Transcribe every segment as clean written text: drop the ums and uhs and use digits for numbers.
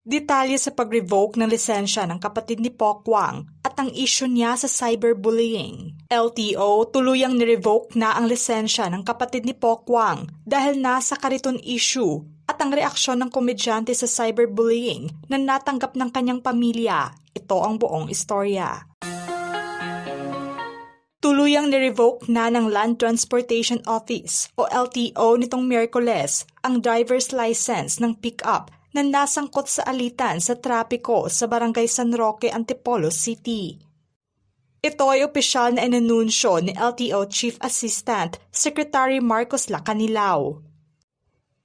Detalye sa pag-revoke ng lisensya ng kapatid ni Pokwang at ang issue niya sa cyberbullying. LTO tuluyang nirevoke na ang lisensya ng kapatid ni Pokwang dahil nasa kariton issue at ang reaksyon ng komedyante sa cyberbullying na natanggap ng kanyang pamilya. Ito ang buong istorya. Tuluyang nirevoke na ng Land Transportation Office o LTO nitong Miyerkules ang driver's license ng pick-up na nasangkot sa alitan sa trapiko sa Barangay San Roque, Antipolo City. Ito ay opisyal na inanunsyo ni LTO Chief Assistant Secretary Marcos Lacanilao.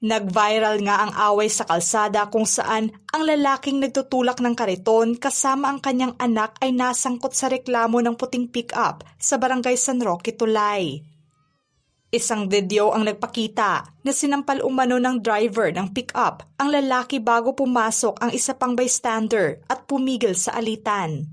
Nag-viral nga ang away sa kalsada kung saan ang lalaking nagtutulak ng kariton kasama ang kanyang anak ay nasangkot sa reklamo ng puting pick-up sa Barangay San Roque, Tulay. Isang video ang nagpakita na sinampal umano ng driver ng pick-up ang lalaki bago pumasok ang isa pang bystander at pumigil sa alitan.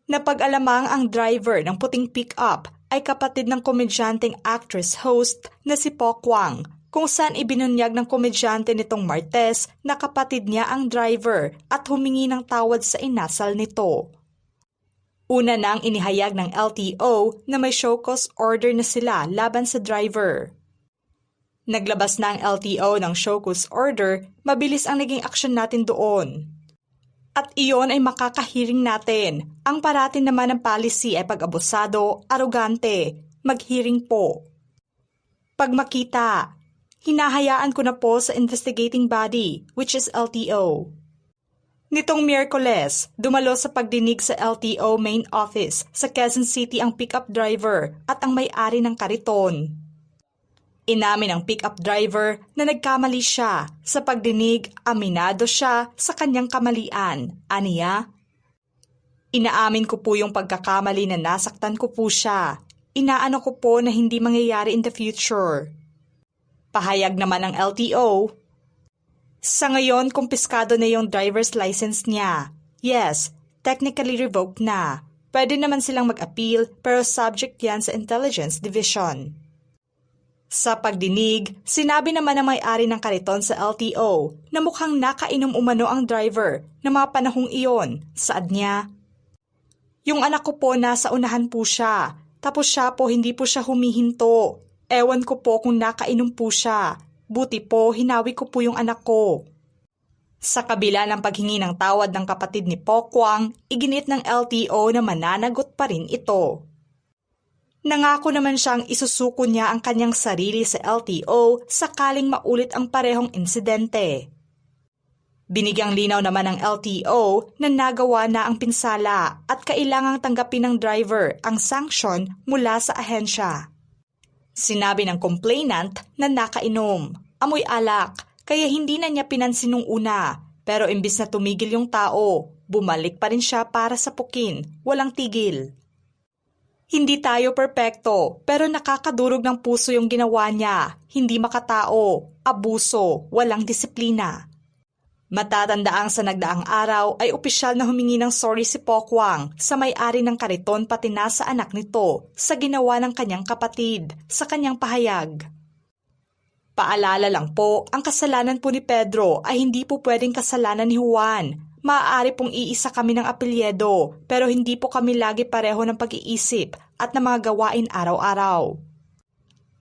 Napag-alamang ang driver ng puting pick-up ay kapatid ng komedyanteng actress-host na si Pokwang, kung saan ibinunyag ng komedyante nitong Martes na kapatid niya ang driver at humingi ng tawad sa inasal nito. Una nang inihayag ng LTO na may show cause order na sila laban sa driver. Naglabas na ang LTO ng show cause order, mabilis ang naging aksyon natin doon. At iyon ay makakahiring natin. Ang parating naman ng policy ay pag-abusado, arogante, mag-hearing po. Pag makita, hinahayaan ko na po sa investigating body, which is LTO. Nitong Miyerkules, dumalo sa pagdinig sa LTO main office sa Quezon City ang pick-up driver at ang may-ari ng kariton. Inamin ng pick-up driver na nagkamali siya. Sa pagdinig, aminado siya sa kanyang kamalian. Aniya? Inaamin ko po yung pagkakamali na nasaktan ko po siya. Inaano ko po na hindi mangyayari in the future. Pahayag naman ng LTO, sa ngayon, kumpiskado na yung driver's license niya. Yes, technically revoked na. Pwede naman silang mag-appeal pero subject yan sa Intelligence Division. Sa pagdinig, sinabi naman ng may-ari ng kariton sa LTO na mukhang nakainom umano ang driver na mga panahong iyon. Saad niya, yung anak ko po nasa unahan po siya, tapos siya po hindi po siya humihinto. Ewan ko po kung nakainom po siya. Buti po, hinawi ko po yung anak ko. Sa kabila ng paghingi ng tawad ng kapatid ni Pokwang, iginit ng LTO na mananagot pa rin ito. Nangako naman siyang isusuko niya ang kanyang sarili sa LTO sakaling maulit ang parehong insidente. Binigyang linaw naman ng LTO na nagawa na ang pinsala at kailangang tanggapin ng driver ang sanction mula sa ahensya. Sinabi ng complainant na nakainom, amoy alak, kaya hindi na niya pinansin nung una. Pero imbis na tumigil yung tao, bumalik pa rin siya para sapukin, walang tigil. Hindi tayo perpekto, pero nakakadurog ng puso yung ginawa niya. Hindi makatao, abuso, walang disiplina. Matatandaang sa nagdaang araw ay opisyal na humingi ng sorry si Pokwang sa may-ari ng kariton pati na sa anak nito sa ginawa ng kanyang kapatid sa kanyang pahayag. Paalala lang po, ang kasalanan po ni Pedro ay hindi po pwedeng kasalanan ni Juan. Maaari pong iisa kami ng apelyedo pero hindi po kami lagi pareho ng pag-iisip at ng mga gawain araw-araw.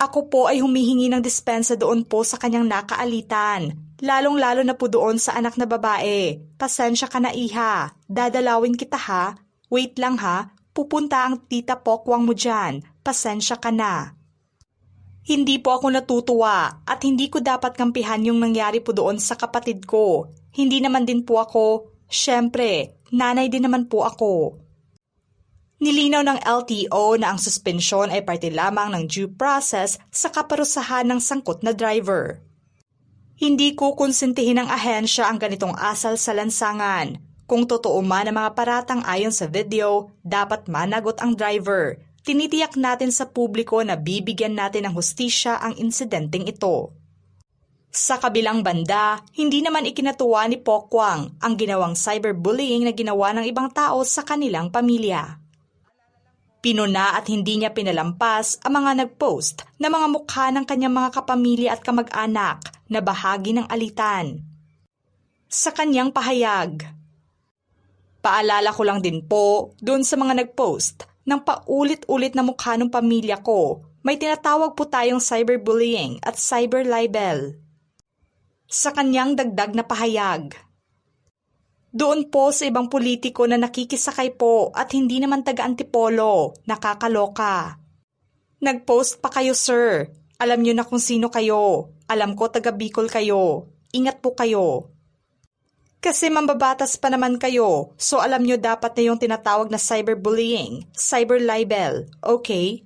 Ako po ay humihingi ng dispensa doon po sa kanyang nakaalitan. Lalong-lalo na po doon sa anak na babae. Pasensya ka na iha. Dadalawin kita ha. Wait lang ha. Pupunta ang tita Pokwang mo dyan. Pasensya ka na. Hindi po ako natutuwa at hindi ko dapat kampihan yung nangyari po doon sa kapatid ko. Hindi naman din po ako. Siyempre, nanay din naman po ako. Nilinaw ng LTO na ang suspensyon ay parte lamang ng due process sa kaparusahan ng sangkot na driver. Hindi ko konsentihin ng ahensya ang ganitong asal sa lansangan. Kung totoo man ang mga paratang ayon sa video, dapat managot ang driver. Tinitiyak natin sa publiko na bibigyan natin ng hustisya ang insidenteng ito. Sa kabilang banda, hindi naman ikinatuwa ni Pokwang ang ginawang cyberbullying na ginawa ng ibang tao sa kanilang pamilya. Pinuna at hindi niya pinalampas ang mga nagpost na mga mukha ng kanyang mga kapamilya at kamag-anak na bahagi ng alitan. sa kanyang pahayag. Paalala ko lang din po doon sa mga nag-post ng paulit-ulit na mukha ng pamilya ko, may tinatawag po tayong cyberbullying at cyberlibel. Sa kanyang dagdag na pahayag. Doon po sa ibang politiko na nakikisakay po at hindi naman taga-antipolo, nakakaloka. Nag-post pa kayo, sir. Alam niyo na kung sino kayo. Alam ko taga Bicol kayo. Ingat po kayo. Kasi mambabatas pa naman kayo, so alam niyo dapat na yung tinatawag na cyberbullying, cyberlibel, okay?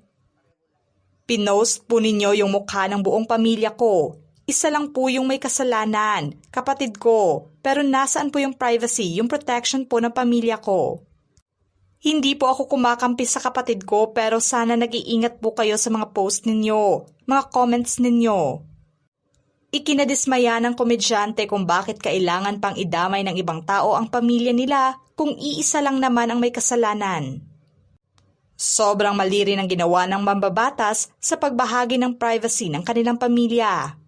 Pinost po ninyo yung mukha ng buong pamilya ko. Isa lang po yung may kasalanan, kapatid ko, pero nasaan po yung privacy, yung protection po ng pamilya ko? Hindi po ako kumakampi sa kapatid ko pero sana nag-iingat po kayo sa mga post ninyo, mga comments ninyo. Ikinadismaya ng komedyante kung bakit kailangan pang idamay ng ibang tao ang pamilya nila kung iisa lang naman ang may kasalanan. Sobrang mali rin ang ginawa ng mambabatas sa pagbahagi ng privacy ng kanilang pamilya.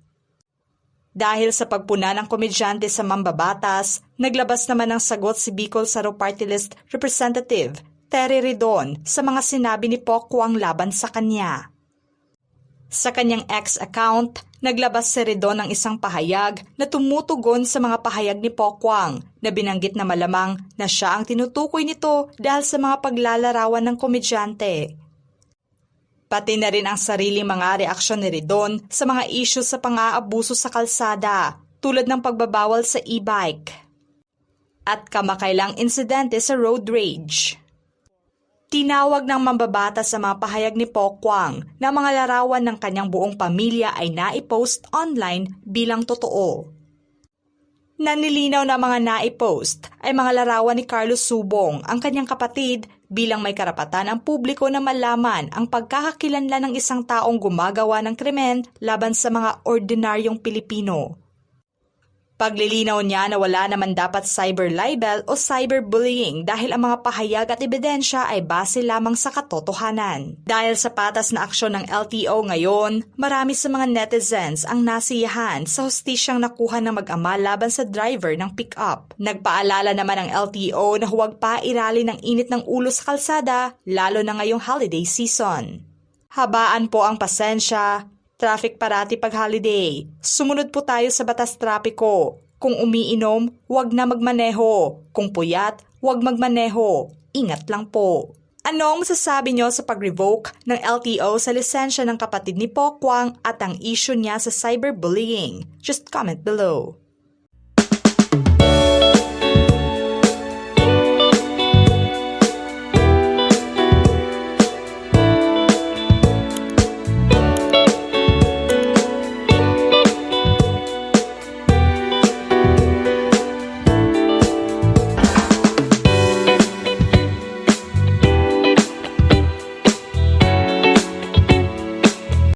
Dahil sa pagpuna ng komedyante sa mambabatas, naglabas naman ng sagot si Bicol Saro Party List Representative Terry Ridon sa mga sinabi ni Pokwang laban sa kanya. Sa kanyang X account, naglabas si Ridon ng isang pahayag na tumutugon sa mga pahayag ni Pokwang na binanggit na malamang na siya ang tinutukoy nito dahil sa mga paglalarawan ng komedyante. Pati na rin ang sariling mga reaksyon ni Ridon sa mga issues sa pang-aabuso sa kalsada tulad ng pagbabawal sa e-bike at kamakailang insidente sa road rage. Tinawag ng mambabata sa mga pahayag ni Pokwang na mga larawan ng kanyang buong pamilya ay naipost online bilang totoo. Nanilinaw na mga naipost ay mga larawan ni Carlos Subong, ang kanyang kapatid, bilang may karapatan ang publiko na malaman ang pagkakakilanlan ng isang taong gumagawa ng krimen laban sa mga ordinaryong Pilipino. Paglilinaw niya na wala naman dapat cyberlibel o cyberbullying dahil ang mga pahayag at ebidensya ay base lamang sa katotohanan. Dahil sa patas na aksyon ng LTO ngayon, marami sa mga netizens ang nasiyahan sa hustisyang nakuha ng mag-ama laban sa driver ng pick-up. Nagpaalala naman ang LTO na huwag pa irali ng init ng ulo sa kalsada, lalo na ngayong holiday season. Habaan po ang pasensya. Traffic parati pag holiday. Sumunod po tayo sa batas trapiko. Kung umiinom, huwag na magmaneho. Kung puyat, huwag magmaneho. Ingat lang po. Ano ang masasabi nyo sa pag-revoke ng LTO sa lisensya ng kapatid ni Pokwang at ang issue niya sa cyberbullying? Just comment below.